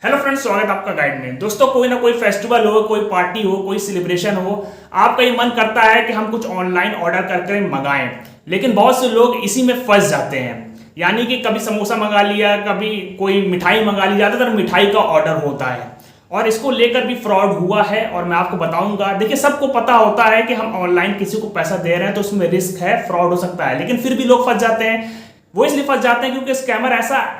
Hello friends, स्वागत है आपका गाइड में। दोस्तों, कोई ना कोई फेस्टिवल हो, कोई पार्टी हो, कोई सेलिब्रेशन हो, आपका ये मन करता है कि हम कुछ ऑनलाइन ऑर्डर करके मंगाएं, लेकिन बहुत से लोग इसी में फंस जाते हैं। यानी कि कभी समोसा मंगा लिया, कभी कोई मिठाई मंगा ली, ज़्यादातर मिठाई का ऑर्डर होता है और इसको लेकर भी फ्रॉड हुआ है और मैं आपको बताऊंगा। देखिए, सबको पता होता है कि हम ऑनलाइन किसी को पैसा दे रहे हैं तो उसमें रिस्क है, फ्रॉड हो सकता है, लेकिन फिर भी लोग फंस जाते हैं। वो इसलिए फंस जाते हैं क्योंकि स्कैमर ऐसा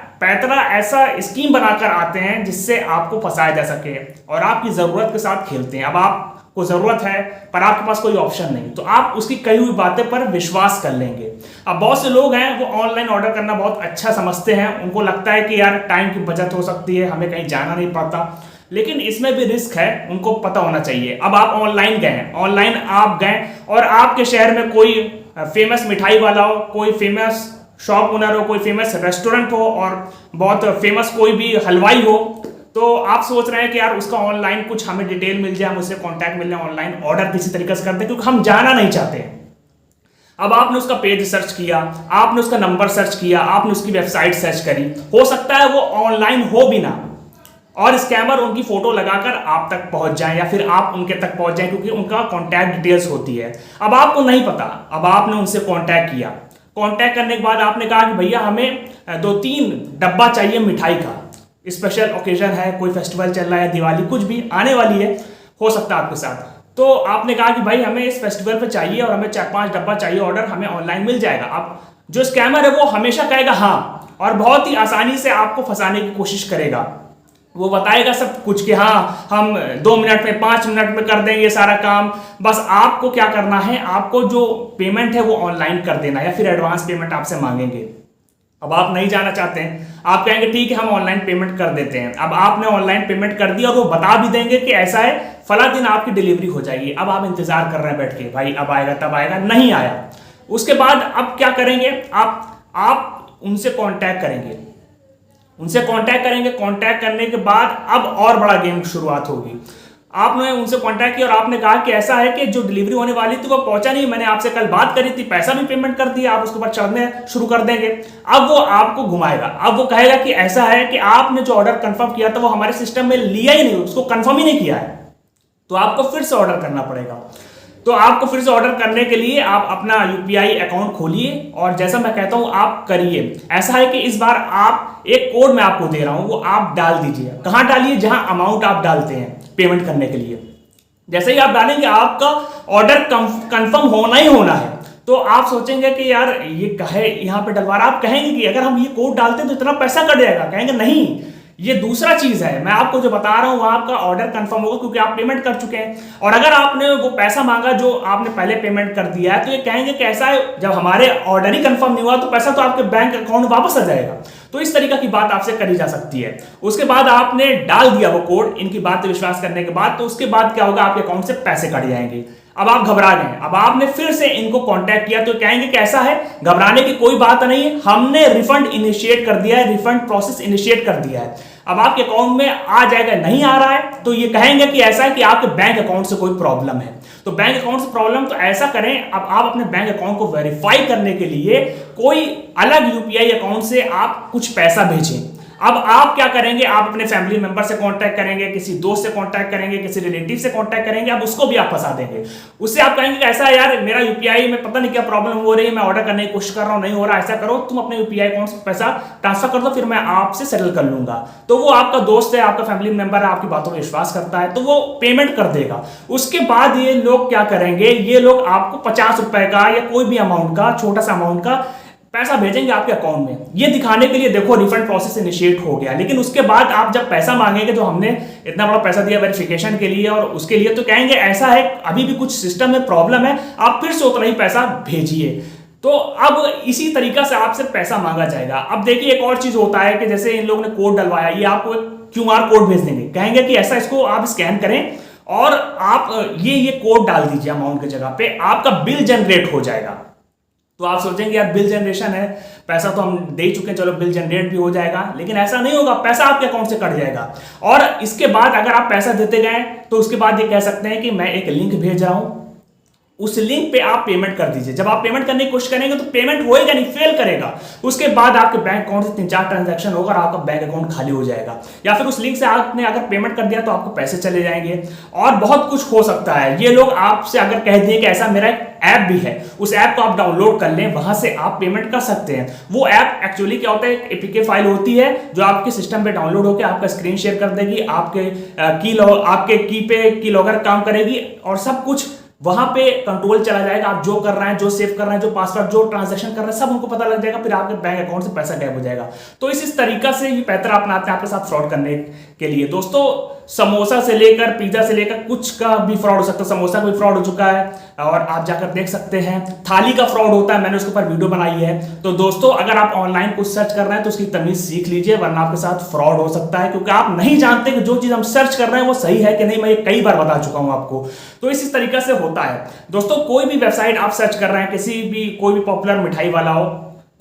स्कीम बनाकर आते हैं जिससे आपको फंसाया जा सके और आपकी जरूरत के साथ खेलते हैं। अब आपको जरूरत है पर आपके पास कोई ऑप्शन नहीं, तो आप उसकी कही हुई बातें पर विश्वास कर लेंगे। अब बहुत से लोग हैं वो ऑनलाइन ऑर्डर करना बहुत अच्छा समझते हैं, उनको लगता है कि यार टाइम की बचत हो सकती है, हमें कहीं जाना नहीं पड़ता, लेकिन इसमें भी रिस्क है, उनको पता होना चाहिए। अब आप ऑनलाइन आप गए और आपके शहर में कोई फेमस मिठाई वाला हो, कोई फेमस शॉप ओनर हो, कोई फेमस रेस्टोरेंट हो और बहुत फेमस कोई भी हलवाई हो, तो आप सोच रहे हैं कि यार उसका ऑनलाइन कुछ हमें डिटेल मिल जाए, हम उससे कांटेक्ट मिल जाए, ऑनलाइन ऑर्डर किसी तरीके से कर दें, क्योंकि हम जाना नहीं चाहते। अब आपने उसका पेज सर्च किया, आपने उसका नंबर सर्च किया, आपने उसकी वेबसाइट सर्च करी, हो सकता है वो ऑनलाइन हो भी ना और स्कैमर उनकी फोटो लगाकर आप तक पहुंच जाए या फिर आप उनके तक पहुंच जाए, क्योंकि उनका कॉन्टैक्ट डिटेल्स होती है। अब आपको नहीं पता, अब आपने उनसे कॉन्टैक्ट किया, कांटेक्ट करने के बाद आपने कहा कि भैया हमें 2-3 डब्बा चाहिए मिठाई का, स्पेशल ओकेजन है, कोई फेस्टिवल चल रहा है, दिवाली कुछ भी आने वाली है, हो सकता है आपके साथ। तो आपने कहा कि भाई हमें इस फेस्टिवल पे चाहिए और हमें 4-5 डब्बा चाहिए, ऑर्डर हमें ऑनलाइन मिल जाएगा। अब जो स्कैमर है वो हमेशा कहेगा हाँ और बहुत ही आसानी से आपको फंसाने की कोशिश करेगा। वो बताएगा सब कुछ कि हाँ हम 2 मिनट में 5 मिनट में कर देंगे सारा काम, बस आपको क्या करना है, आपको जो पेमेंट है वो ऑनलाइन कर देना या फिर एडवांस पेमेंट आपसे मांगेंगे। अब आप नहीं जाना चाहते हैं, आप कहेंगे ठीक है हम ऑनलाइन पेमेंट कर देते हैं। अब आपने ऑनलाइन पेमेंट कर दिया और वो बता भी देंगे कि ऐसा है, फला दिन आपकी डिलीवरी हो जाएगी। अब आप इंतजार कर रहे हैं बैठ के, भाई अब आएगा तब आएगा, नहीं आया। उसके बाद अब क्या करेंगे, आप उनसे कांटेक्ट करेंगे, कांटेक्ट करने के बाद अब और बड़ा गेम शुरुआत होगी। आपने उनसे कांटेक्ट किया और आपने कहा कि ऐसा है कि जो डिलीवरी होने वाली थी वो पहुंचा नहीं, मैंने आपसे कल बात करी थी, पैसा भी पेमेंट कर दिया, आप उसके बाद चढ़ने शुरू कर देंगे। अब वो आपको घुमाएगा, अब वो कहेगा कि ऐसा है कि आपने जो ऑर्डर कंफर्म किया था वो हमारे सिस्टम में लिया ही नहीं, उसको कंफर्म ही नहीं किया है, तो आपको फिर से ऑर्डर करना पड़ेगा। तो आपको फिर से ऑर्डर करने के लिए आप अपना यूपीआई अकाउंट खोलिए और जैसा मैं कहता हूं आप करिए। ऐसा है कि इस बार आप एक कोड मैं आपको दे रहा हूं, वो आप डाल दीजिए। कहां डालिए, जहां अमाउंट आप डालते हैं पेमेंट करने के लिए। जैसे ही आप डालेंगे आपका ऑर्डर कंफर्म होना ही होना है। तो आप सोचेंगे कि यार ये कहे यहां पे डलवा रहा, आप कहेंगे कि अगर हम ये कोड डालते हैं तो इतना पैसा कट जाएगा, कहेंगे नहीं ये दूसरा चीज है, मैं आपको जो बता रहा हूं वो आपका ऑर्डर कंफर्म होगा क्योंकि आप पेमेंट कर चुके हैं। और अगर आपने वो पैसा मांगा जो आपने पहले पेमेंट कर दिया है, तो ये कहेंगे कि ऐसा है जब हमारे ऑर्डर ही कंफर्म नहीं हुआ तो पैसा तो आपके बैंक अकाउंट में वापस आ जाएगा। तो इस तरीके की बात आपसे करी जा सकती है। उसके बाद आपने डाल दिया वो कोड, इनकी बात पे विश्वास करने के बाद, तो उसके बाद क्या होगा, आपके अकाउंट से पैसे कट जाएंगे। अब आप घबरा गए, अब आपने फिर से इनको कांटेक्ट किया तो कहेंगे कि ऐसा है, घबराने की कोई बात नहीं है, हमने रिफंड इनिशिएट कर दिया है, रिफंड प्रोसेस इनिशिएट कर दिया है, अब आपके अकाउंट में आ जाएगा। नहीं आ रहा है तो ये कहेंगे कि ऐसा है कि आपके बैंक अकाउंट से कोई प्रॉब्लम है। तो बैंक अकाउंट से प्रॉब्लम, तो ऐसा करें, अब आप अपने बैंक अकाउंट को वेरीफाई करने के लिए कोई अलग यूपीआई अकाउंट से आप कुछ पैसा भेजें। अब आप क्या करेंगे, आप अपने फैमिली मेंबर से कांटेक्ट करेंगे, किसी दोस्त से कांटेक्ट करेंगे, किसी रिलेटिव से कांटेक्ट करेंगे, अब उसको भी आप फंसा देंगे। उससे आप कहेंगे कि ऐसा यार मेरा यूपीआई में पता नहीं क्या प्रॉब्लम हो रही है, मैं ऑर्डर करने की कोशिश कर रहा हूं, नहीं हो रहा, ऐसा करो तुम अपने यूपीआई अकाउंट से पैसा ट्रांसफर कर दो, फिर मैं आपसे सेटल कर लूंगा। तो वो आपका दोस्त है, आपका फैमिली मेंबर है, आपकी बातों में विश्वास करता है, तो वो पेमेंट कर देगा। उसके बाद ये लोग क्या करेंगे, ये लोग आपको 50 रुपए का या कोई भी अमाउंट का, छोटा सा अमाउंट का पैसा भेजेंगे आपके अकाउंट में, ये दिखाने के लिए देखो रिफंड प्रोसेस इनिशिएट हो गया। लेकिन उसके बाद आप जब पैसा मांगेंगे, तो हमने इतना बड़ा पैसा दिया वेरिफिकेशन के लिए और उसके लिए, तो कहेंगे ऐसा है अभी भी कुछ सिस्टम में प्रॉब्लम है, आप फिर से उतना ही पैसा भेजिए। तो अब इसी तरीका से आपसे पैसा मांगा जाएगा। अब देखिए एक और चीज होता है कि जैसे इन लोगों ने कोड डलवाया, ये आपको क्यूआर कोड भेज देंगे, कहेंगे कि ऐसा इसको आप स्कैन करें और आप ये कोड डाल दीजिए अमाउंट की जगह पे, आपका बिल जनरेट हो जाएगा। तो आप सोचेंगे यार बिल जनरेशन है, पैसा तो हम दे चुके हैं, चलो बिल जनरेट भी हो जाएगा, लेकिन ऐसा नहीं होगा, पैसा आपके अकाउंट से कट जाएगा। और इसके बाद अगर आप पैसा देते गए तो उसके बाद ये कह सकते हैं कि मैं एक लिंक भेज रहा हूं, उस लिंक पे आप पेमेंट कर दीजिए। जब आप पेमेंट करने की कोशिश करेंगे तो पेमेंट होएगा नहीं, फेल करेगा। उसके बाद आपके बैंक अकाउंट से 3-4 ट्रांजैक्शन होगा और आपका बैंक अकाउंट खाली हो जाएगा। या फिर उस लिंक से आपने अगर पेमेंट कर दिया तो आपको पैसे चले जाएंगे और बहुत कुछ हो सकता है। ये लोग आपसे अगर कह दिए कि ऐसा मेरा एक ऐप भी है, उस ऐप को आप डाउनलोड कर लें, वहां से आप पेमेंट कर सकते हैं। वो ऐप एक्चुअली क्या होता है, एक एपीके फाइल होती है जो आपके सिस्टम पे डाउनलोड होकर आपका स्क्रीन शेयर कर देगी, आपके की पे की लॉगर काम करेगी और सब कुछ वहां पे कंट्रोल चला जाएगा। आप जो कर रहे हैं, जो सेव कर रहे हैं, जो पासवर्ड, जो ट्रांजैक्शन कर रहे हैं, सब उनको पता लग जाएगा। फिर आपके बैंक अकाउंट से पैसा गायब हो जाएगा। तो इस तरीका से ये पैतरा अपनाते हैं आपके साथ फ्रॉड करने के लिए। दोस्तों, समोसा से लेकर पिज्जा से लेकर कुछ का भी फ्रॉड हो सकता है। समोसा का भी फ्रॉड हो चुका है और आप जाकर देख सकते हैं। थाली का फ्रॉड होता है, मैंने उसके ऊपर वीडियो बनाई है। तो दोस्तों, अगर आप ऑनलाइन कुछ सर्च कर रहे हैं तो उसकी तमीज सीख लीजिए, वरना आपके साथ फ्रॉड हो सकता है, क्योंकि आप नहीं जानते कि जो चीज हम सर्च कर रहे हैं वो सही है कि नहीं। मैं ये कई बार बता चुका हूं आपको। तो इस तरीका से होता है। दोस्तों, कोई भी वेबसाइट आप सर्च कर रहे हैं, कोई भी पॉपुलर मिठाई वाला हो,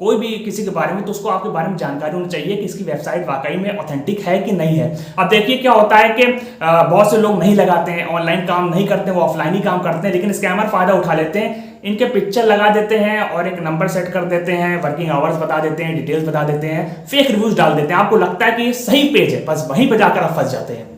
कोई भी किसी के बारे में, तो उसको आपके बारे में जानकारी होनी चाहिए कि इसकी वेबसाइट वाकई में ऑथेंटिक है कि नहीं है। अब देखिए क्या होता है कि बहुत से लोग नहीं लगाते हैं, ऑनलाइन काम नहीं करते हैं, वो ऑफलाइन ही काम करते हैं, लेकिन स्कैमर फायदा उठा लेते हैं। इनके पिक्चर लगा देते हैं और एक नंबर सेट कर देते हैं, वर्किंग आवर्स बता देते हैं, डिटेल्स बता देते हैं, फेक रिव्यूज डाल देते हैं। आपको लगता है कि ये सही पेज है, बस वहीं पर जाकर आप फंस जाते हैं।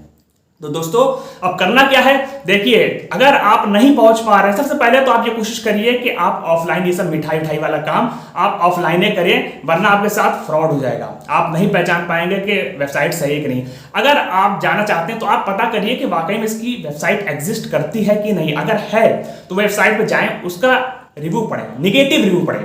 तो दोस्तों, अब करना क्या है, देखिए, अगर आप नहीं पहुंच पा रहे हैं, सबसे पहले तो आप ये कोशिश करिए कि आप ऑफलाइन ये सब मिठाई वाला काम आप ऑफलाइन करें, वरना आपके साथ फ्रॉड हो जाएगा। आप नहीं पहचान पाएंगे कि वेबसाइट सही है कि नहीं। अगर आप जाना चाहते हैं तो आप पता करिए कि वाकई में इसकी वेबसाइट एग्जिस्ट करती है कि नहीं। अगर है तो वेबसाइट पर जाएं, उसका रिव्यू पढ़ें, निगेटिव रिव्यू पढ़ें।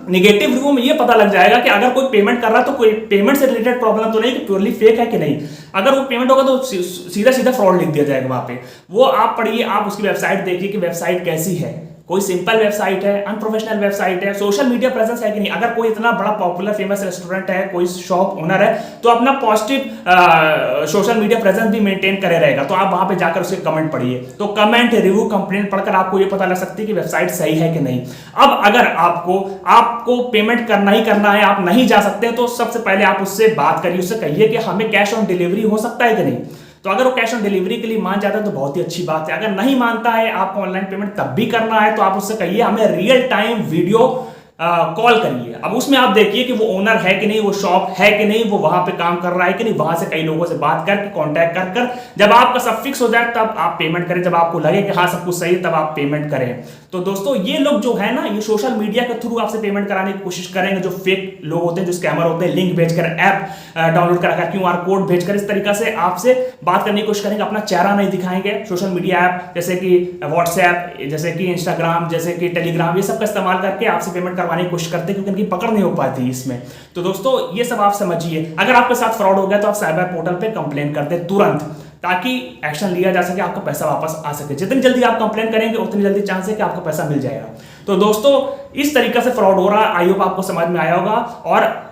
निगेटिव रिव्यू में ये पता लग जाएगा कि अगर कोई पेमेंट कर रहा है तो कोई पेमेंट से रिलेटेड प्रॉब्लम तो नहीं कि प्योरली फेक है कि नहीं। अगर वो पेमेंट होगा तो सीधा फ्रॉड लिख दिया जाएगा वहां पे। वो आप पढ़िए, आप उसकी वेबसाइट देखिए कि वेबसाइट कैसी है, कोई सिंपल वेबसाइट है, अनप्रोफेशनल वेबसाइट है, सोशल मीडिया प्रेजेंस है कि नहीं। अगर कोई इतना बड़ा पॉपुलर फेमस रेस्टोरेंट है, कोई शॉप ओनर है, तो अपना पॉजिटिव सोशल मीडिया प्रेजेंस भी मेंटेन करे रहेगा। तो आप वहां पे जाकर उसके कमेंट पढ़िए। तो कमेंट, रिव्यू, कंप्लेंट पढ़कर आपको ये पता लग सकती है कि वेबसाइट सही है कि नहीं। अब अगर आपको पेमेंट करना ही करना है, आप नहीं जा सकते, तो सबसे पहले आप उससे बात करिए, उससे कहिए कि हमें कैश ऑन डिलीवरी हो सकता है कि नहीं। तो अगर वो कैश ऑन डिलीवरी के लिए मान जाता है तो बहुत ही अच्छी बात है। अगर नहीं मानता है, आपको ऑनलाइन पेमेंट तब भी करना है, तो आप उससे कहिए हमें रियल टाइम वीडियो कॉल करिए। अब उसमें आप देखिए कि वो ओनर है कि नहीं, वो शॉप है कि नहीं, वो वहां पे काम कर रहा है कि नहीं। वहां से कई लोगों से बात करके कांटेक्ट कर जब आपका सब फिक्स हो जाए तब आप पेमेंट करें। जब आपको लगे कि हाँ सब कुछ सही है तब आप पेमेंट करें। तो दोस्तों, ये लोग जो है ना, ये सोशल मीडिया के थ्रू आपसे पेमेंट कराने की कोशिश करेंगे। जो फेक लोग होते हैं, जो स्कैमर होते हैं, लिंक भेजकर, ऐप डाउनलोड कराकर, QR कोड भेजकर, इस तरीका से आपसे बात करने की कोशिश करेंगे। अपना चेहरा नहीं दिखाएंगे। सोशल मीडिया ऐप जैसे कि व्हाट्सएप, जैसे कि इंस्टाग्राम, जैसे कि टेलीग्राम, ये सब का इस्तेमाल करके आपसे पेमेंट करवाने की कोशिश करते हैं, क्योंकि इनकी पकड़ नहीं हो पाती इसमें। तो दोस्तों, ये सब आप समझिए। अगर आपके साथ फ्रॉड हो गया तो आप साइबर पोर्टल पे कंप्लेन कर दें तुरंत, ताकि एक्शन लिया जा सके, आपका पैसा वापस आ सके। जितनी जल्दी आप कंप्लेन करेंगे उतनी जल्दी चांस है कि आपका पैसा मिल जाएगा। तो दोस्तों, इस तरीके से फ्रॉड हो रहा है। आई होप आपको समझ में आया होगा।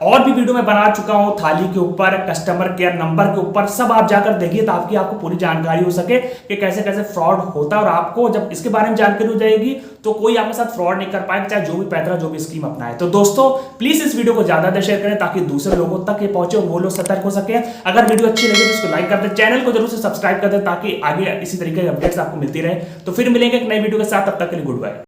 और भी वीडियो मैं बना चुका हूं, थाली के ऊपर, कस्टमर केयर नंबर के ऊपर, सब आप जाकर देखिए ताकि आपको पूरी जानकारी हो सके कि कैसे कैसे फ्रॉड होता है। और आपको जब इसके बारे में जानकारी हो जाएगी तो कोई आपके साथ फ्रॉड नहीं कर पाएगा, चाहे जो भी पैतरा, जो भी स्कीम अपनाए। तो दोस्तों, प्लीज इस वीडियो को ज्यादा शेयर करें ताकि दूसरे लोगों तक ये पहुंचे और वो लोग सतर्क हो सके। अगर वीडियो अच्छी लगे तो इसको लाइक कर दें, चैनल को जरूर से सब्सक्राइब कर दें ताकि आगे इसी तरीके की अपडेट्स आपको मिलती रहे। तो फिर मिलेंगे एक नई वीडियो के साथ, तब तक के लिए गुड बाय।